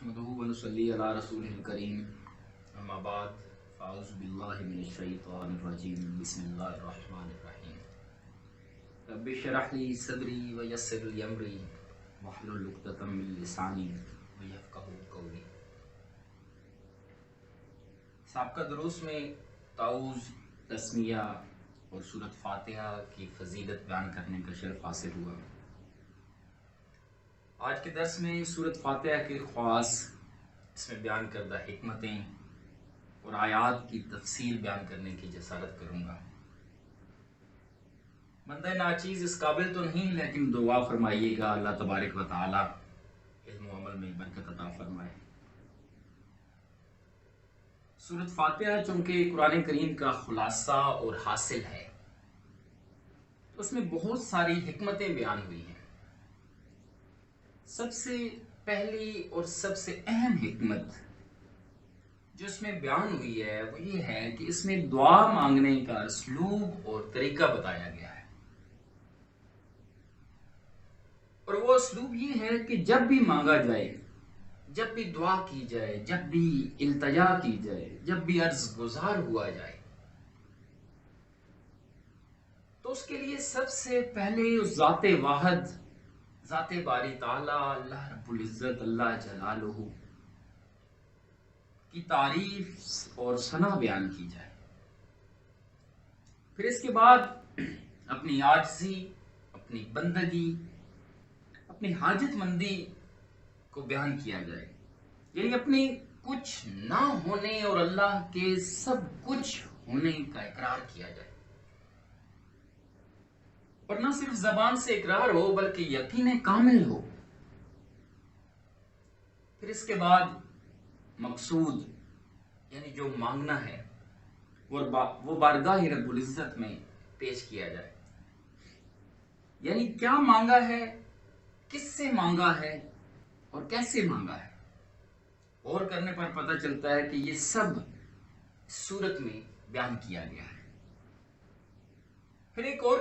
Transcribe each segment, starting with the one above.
نحمده ونصلي على رسوله الكريم اما بعد فاعوذ بالله من الشیطان الرجیم بسم اللہ الرحمن الرحیم رب اشرح لي صدری ویسر لي امری واحلل عقدۃ من لسانی یفقهوا قولی۔ سابقہ دروس میں تعوذ، تسمیہ اور سورۃ فاتحہ کی فضیلت بیان کرنے کا شرف حاصل ہوا۔ آج کے درس میں سورۃ فاتحہ کے خواص، اس میں بیان کردہ حکمتیں اور آیات کی تفصیل بیان کرنے کی جسارت کروں گا۔ بندہ ناچیز اس قابل تو نہیں، لیکن دعا فرمائیے گا اللہ تبارک و تعالی علم و عمل میں برکت عطا فرمائے۔ سورۃ فاتحہ چونکہ قرآن کریم کا خلاصہ اور حاصل ہے، تو اس میں بہت ساری حکمتیں بیان ہوئی ہیں۔ سب سے پہلی اور سب سے اہم حکمت جو اس میں بیان ہوئی ہے وہ یہ ہے کہ اس میں دعا مانگنے کا اسلوب اور طریقہ بتایا گیا ہے، اور وہ اسلوب یہ ہے کہ جب بھی مانگا جائے، جب بھی دعا کی جائے، جب بھی التجا کی جائے، جب بھی عرض گزار ہوا جائے، تو اس کے لیے سب سے پہلے اس ذات واحد، ذات باری تعالیٰ اللہ رب العزت اللہ جلالہ کی تعریف اور ثنا بیان کی جائے۔ پھر اس کے بعد اپنی عاجزی، اپنی بندگی، اپنی حاجت مندی کو بیان کیا جائے، یعنی اپنی کچھ نہ ہونے اور اللہ کے سب کچھ ہونے کا اقرار کیا جائے، اور نہ صرف زبان سے اقرار ہو بلکہ یقین کامل ہو۔ پھر اس کے بعد مقصود یعنی جو مانگنا ہے وہ بارگاہ رب العزت میں پیش کیا جائے، یعنی کیا مانگا ہے، کس سے مانگا ہے اور کیسے مانگا ہے۔ اور کرنے پر پتہ چلتا ہے کہ یہ سب صورت میں بیان کیا گیا ہے۔ پھر ایک اور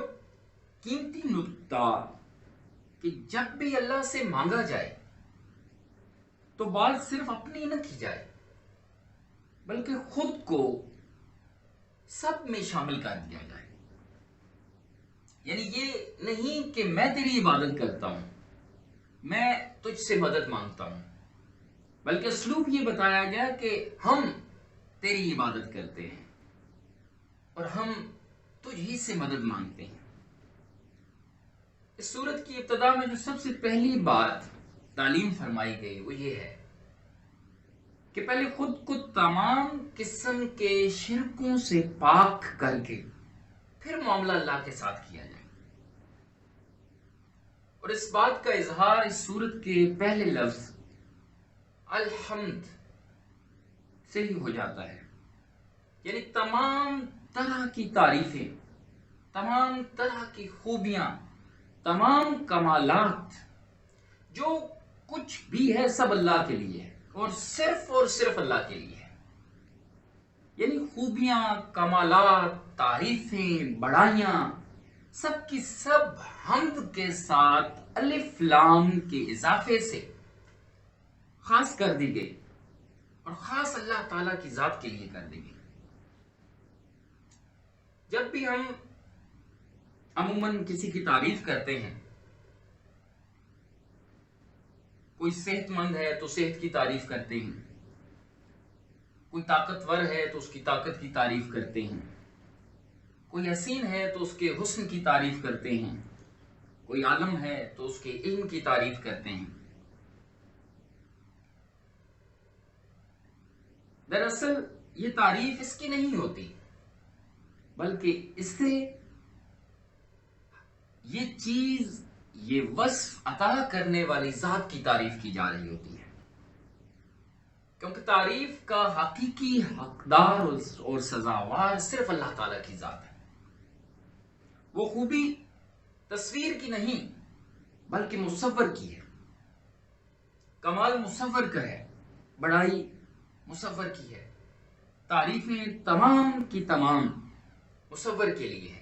قیمتی نکتہ کہ جب بھی اللہ سے مانگا جائے تو بات صرف اپنی نہ کی جائے بلکہ خود کو سب میں شامل کر دیا جائے، یعنی یہ نہیں کہ میں تیری عبادت کرتا ہوں، میں تجھ سے مدد مانگتا ہوں، بلکہ اسلوب یہ بتایا گیا کہ ہم تیری عبادت کرتے ہیں اور ہم تجھ ہی سے مدد مانگتے ہیں۔ اس سورت کی ابتدا میں جو سب سے پہلی بات تعلیم فرمائی گئی وہ یہ ہے کہ پہلے خود کو تمام قسم کے شرکوں سے پاک کر کے پھر معاملہ اللہ کے ساتھ کیا جائے، اور اس بات کا اظہار اس سورت کے پہلے لفظ الحمد سے ہی ہو جاتا ہے، یعنی تمام طرح کی تعریفیں، تمام طرح کی خوبیاں، تمام کمالات، جو کچھ بھی ہے سب اللہ کے لیے ہے اور صرف اللہ کے لیے ہے، یعنی خوبیاں، کمالات، تعریفیں، بڑائیاں سب کی سب حمد کے ساتھ الف لام کے اضافے سے خاص کر دی گئی، اور خاص اللہ تعالیٰ کی ذات کے لیے کر دی گئی۔ جب بھی ہم عموماً کسی کی تعریف کرتے ہیں، کوئی صحت مند ہے تو صحت کی تعریف کرتے ہیں، کوئی طاقتور ہے تو اس کی طاقت کی تعریف کرتے ہیں، کوئی حسین ہے تو اس کے حسن کی تعریف کرتے ہیں، کوئی عالم ہے تو اس کے علم کی تعریف کرتے ہیں۔ دراصل یہ تعریف اس کی نہیں ہوتی، بلکہ اس سے یہ چیز، یہ وصف عطا کرنے والی ذات کی تعریف کی جا رہی ہوتی ہے، کیونکہ تعریف کا حقیقی حقدار اور سزاوار صرف اللہ تعالیٰ کی ذات ہے۔ وہ خوبی تصویر کی نہیں بلکہ مصور کی ہے، کمال مصور کا ہے، بڑائی مصور کی ہے، تعریفیں تمام کی تمام مصور کے لیے ہے۔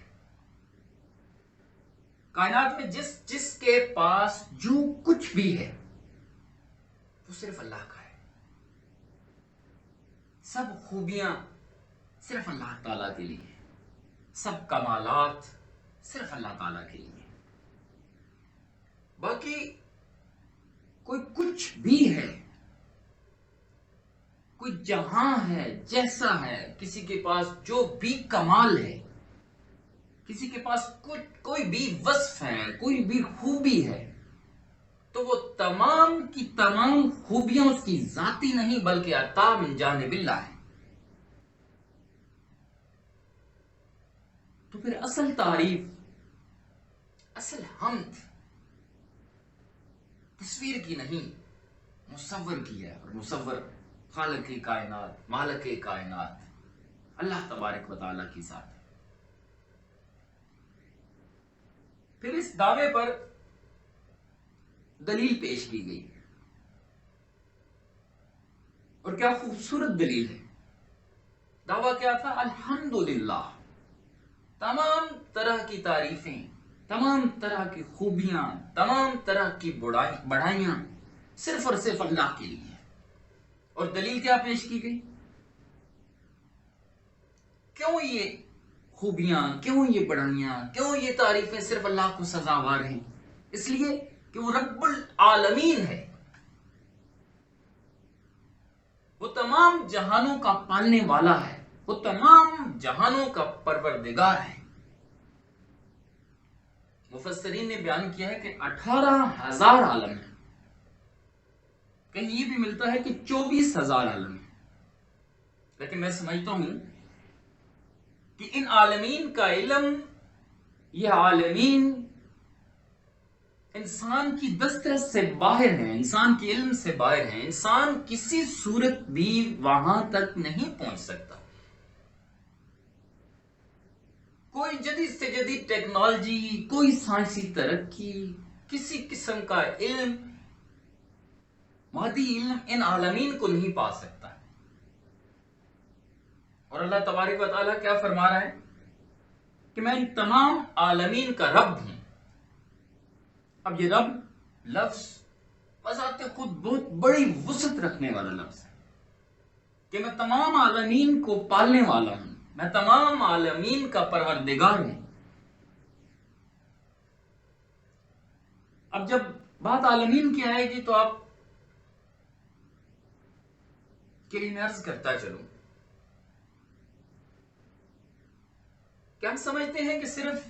کائنات میں جس کے پاس جو کچھ بھی ہے وہ صرف اللہ کا ہے، سب خوبیاں صرف اللہ تعالیٰ کے لیے، سب کمالات صرف اللہ تعالیٰ کے لیے. باقی کوئی کچھ بھی ہے، کوئی جہاں ہے، جیسا ہے، کسی کے پاس جو بھی کمال ہے، کسی کے پاس کوئی بھی وصف ہے، کوئی بھی خوبی ہے، تو وہ تمام کی تمام خوبیاں اس کی ذاتی نہیں بلکہ عطا من جانب اللہ ہے. تو پھر اصل تعریف، اصل حمد تصویر کی نہیں، مصور کی ہے. اور مصور خالق کائنات، مالک کائنات اللہ تبارک و تعالیٰ کی ذات ہے. پھر اس دعوے پر دلیل پیش کی گئی، اور کیا خوبصورت دلیل ہے. دعویٰ کیا تھا؟ الحمدللہ، تمام طرح کی تعریفیں، تمام طرح کی خوبیاں، تمام طرح کی بڑھائیاں صرف اور صرف اللہ کے لیے. اور دلیل کیا پیش کی گئی؟ کیوں یہ خوبیاں، کیوں یہ بڑھائیاں، کیوں یہ تعریفیں صرف اللہ کو سزاوار ہیں؟ اس لیے کہ وہ رب العالمین ہے، وہ تمام جہانوں کا پالنے والا ہے، وہ تمام جہانوں کا پروردگار ہے. مفسرین نے بیان کیا ہے کہ 18,000 عالم ہیں، کہیں یہ بھی ملتا ہے کہ 24,000 عالم ہیں. لیکن میں سمجھتا ہوں کہ ان عالمین کا علم، یہ عالمین انسان کی دسترس سے باہر ہیں، انسان کے علم سے باہر ہیں. انسان کسی صورت بھی وہاں تک نہیں پہنچ سکتا. کوئی جدید سے جدید ٹیکنالوجی، کوئی سائنسی ترقی، کسی قسم کا علم، مادی علم ان عالمین کو نہیں پا سکتا. اور اللہ تبارک و تعالیٰ کیا فرما رہا ہے کہ میں ان تمام عالمین کا رب ہوں. اب یہ رب لفظ بذات خود بہت بڑی وسعت رکھنے والا لفظ ہے کہ میں تمام عالمین کو پالنے والا ہوں، میں تمام عالمین کا پروردگار ہوں. اب جب بات عالمین کی آئے گی تو آپ کے لیے میں عرض کرتا چلوں کہ ہم سمجھتے ہیں کہ صرف،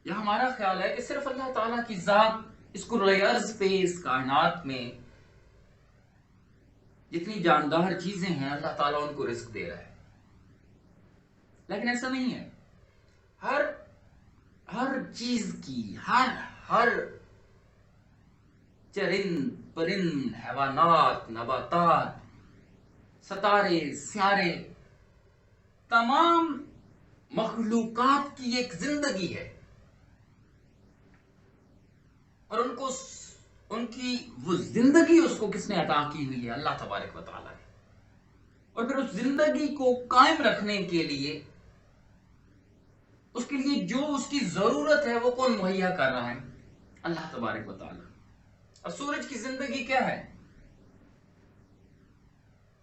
یہ ہمارا خیال ہے کہ صرف اللہ تعالیٰ کی ذات اس کرۂ ارض پہ، اس کائنات میں جتنی جاندار چیزیں ہیں اللہ تعالیٰ ان کو رزق دے رہا ہے. لیکن ایسا نہیں ہے. ہر چیز کی، ہر چرند پرند، حیوانات، نباتات، ستارے، سیارے، تمام مخلوقات کی ایک زندگی ہے، اور ان کی وہ زندگی اس کو کس نے عطا کی ہوئی ہے؟ اللہ تبارک و تعالیٰ نے. اور پھر اس زندگی کو قائم رکھنے کے لیے، اس کے لیے جو اس کی ضرورت ہے وہ کون مہیا کر رہا ہے؟ اللہ تبارک و تعالیٰ. اب سورج کی زندگی کیا ہے؟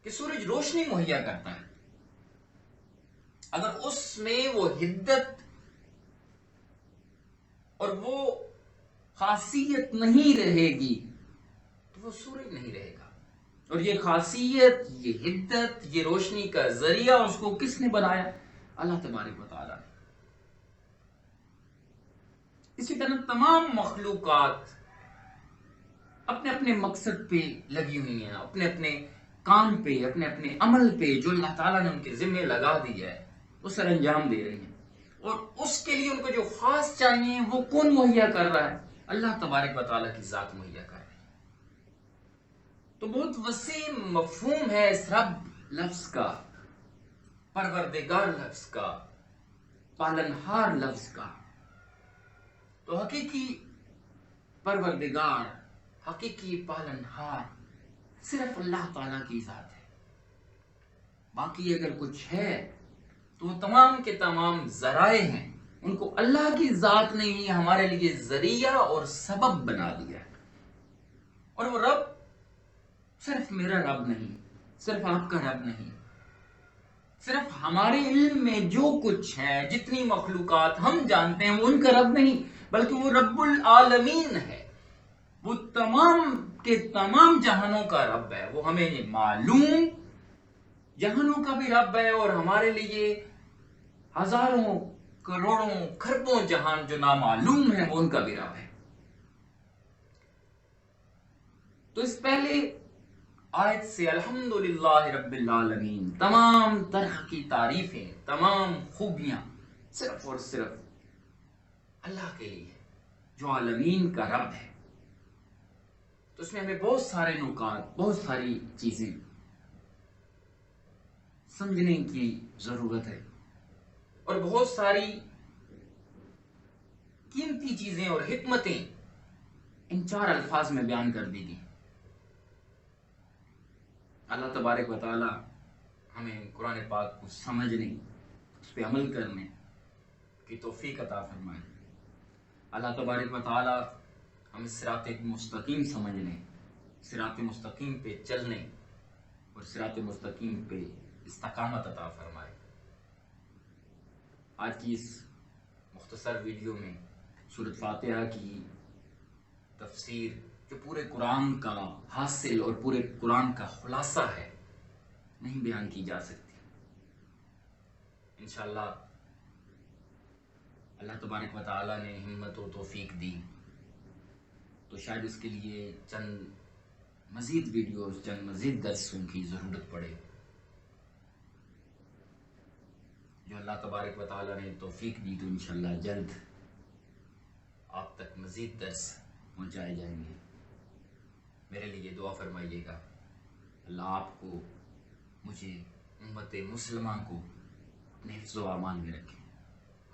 کہ سورج روشنی مہیا کرتا ہے. اگر اس میں وہ حدت اور وہ خاصیت نہیں رہے گی تو وہ سورج نہیں رہے گا. اور یہ خاصیت، یہ حدت، یہ روشنی کا ذریعہ اس کو کس نے بنایا؟ اللہ تبارک و تعالیٰ نے. اسی طرح تمام مخلوقات اپنے اپنے مقصد پہ لگی ہوئی ہیں، اپنے اپنے کام پہ، اپنے اپنے عمل پہ جو اللہ تعالیٰ نے ان کے ذمہ لگا دیا ہے وہ سر انجام دے رہی ہیں. اور اس کے لیے ان کو جو خاص چاہیے وہ کون مہیا کر رہا ہے؟ اللہ تبارک و تعالیٰ کی ذات مہیا کر رہی ہے. تو بہت وسیع مفہوم ہے اس رب لفظ کا، پروردگار لفظ کا، پالنہار لفظ کا. تو حقیقی پروردگار، حقیقی پالنہار صرف اللہ تعالیٰ کی ذات ہے. باقی اگر کچھ ہے تو وہ تمام کے تمام ذرائع ہیں، ان کو اللہ کی ذات نے ہی ہمارے لیے ذریعہ اور سبب بنا دیا ہے. اور وہ رب صرف میرا رب نہیں، صرف آپ کا رب نہیں، صرف ہمارے علم میں جو کچھ ہے، جتنی مخلوقات ہم جانتے ہیں، وہ ان کا رب نہیں، بلکہ وہ رب العالمین ہے، وہ تمام کے تمام جہانوں کا رب ہے، وہ ہمیں معلوم جہانوں کا بھی رب ہے، اور ہمارے لیے ہزاروں کروڑوں کھربوں جہان جو نامعلوم ہے، وہ ان کا بھی رب ہے۔ تو اس پہلے آیت سے الحمدللہ رب العالمین، تمام طرح کی تعریفیں، تمام خوبیاں صرف اور صرف اللہ کے لیے ہے، جو عالمین کا رب ہے۔ تو اس میں ہمیں بہت سارے نکات، بہت ساری چیزیں سمجھنے کی ضرورت ہے، اور بہت ساری قیمتی چیزیں اور حکمتیں ان 4 الفاظ میں بیان کر دی گئی۔ اللہ تبارک و تعالی ہمیں قرآن پاک کو سمجھنے، اس پہ عمل کرنے کی توفیق عطا فرمائے۔ اللہ تبارک و تعالی ہمیں صراط مستقیم سمجھنے، صراط مستقیم پہ چلنے اور صراط مستقیم پہ استقامت عطا فرمائے۔ آج کی اس مختصر ویڈیو میں سورۃ فاتحہ کی تفسیر، جو پورے قرآن کا حاصل اور پورے قرآن کا خلاصہ ہے، نہیں بیان کی جا سکتی۔ انشاءاللہ اللہ تبارک و تعالی نے ہمت و توفیق دی تو شاید اس کے لیے چند مزید ویڈیوز، چند مزید درسوں کی ضرورت پڑے۔ جو اللہ تبارک و تعالی نے توفیق دی تو انشاءاللہ جلد آپ تک مزید درس پہنچائے جائیں گے۔ میرے لیے دعا فرمائیے گا، اللہ آپ کو، مجھے، امت مسلمہ کو اپنے حفظ و امان میں رکھیں،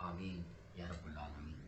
آمین یا رب العالمین۔